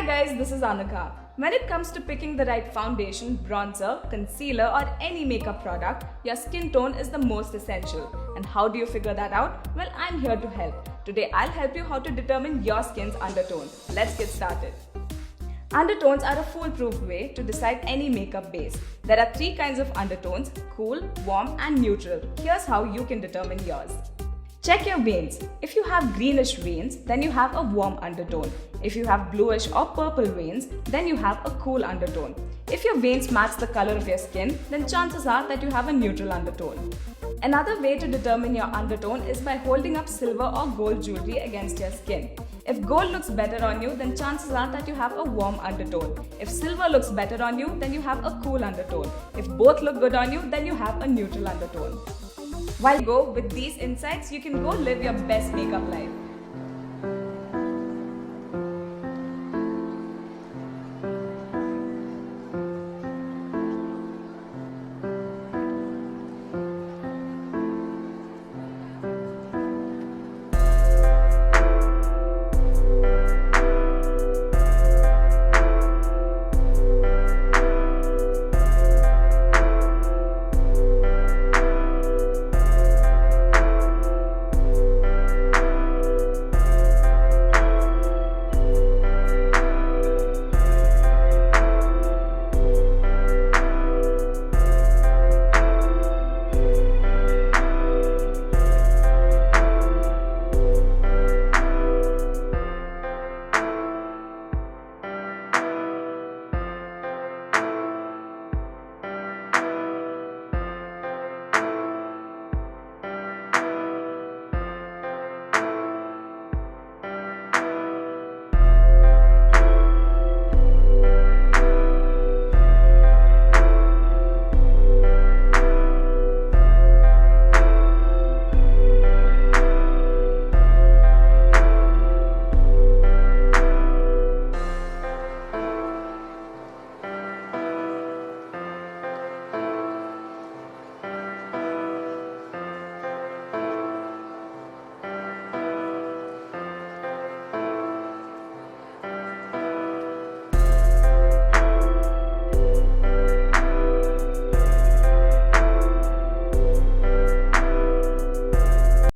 Hi guys, this is Anika. When it comes to picking the right foundation, bronzer, concealer or any makeup product, your skin tone is the most essential. And how do you figure that out? Well, I'm here to help. Today I'll help you how to determine your skin's undertone. Let's get started. Undertones are a foolproof way to decide any makeup base. There are three kinds of undertones: cool, warm and neutral. Here's how you can determine yours. Check your veins. If you have greenish veins, then you have a warm undertone. If you have bluish or purple veins, then you have a cool undertone. If your veins match the color of your skin, then chances are that you have a neutral undertone. Another way to determine your undertone is by holding up silver or gold jewelry against your skin. If gold looks better on you, then chances are that you have a warm undertone. If silver looks better on you, then you have a cool undertone. If both look good on you, then you have a neutral undertone. While you go with these insights, you can go live your best makeup life.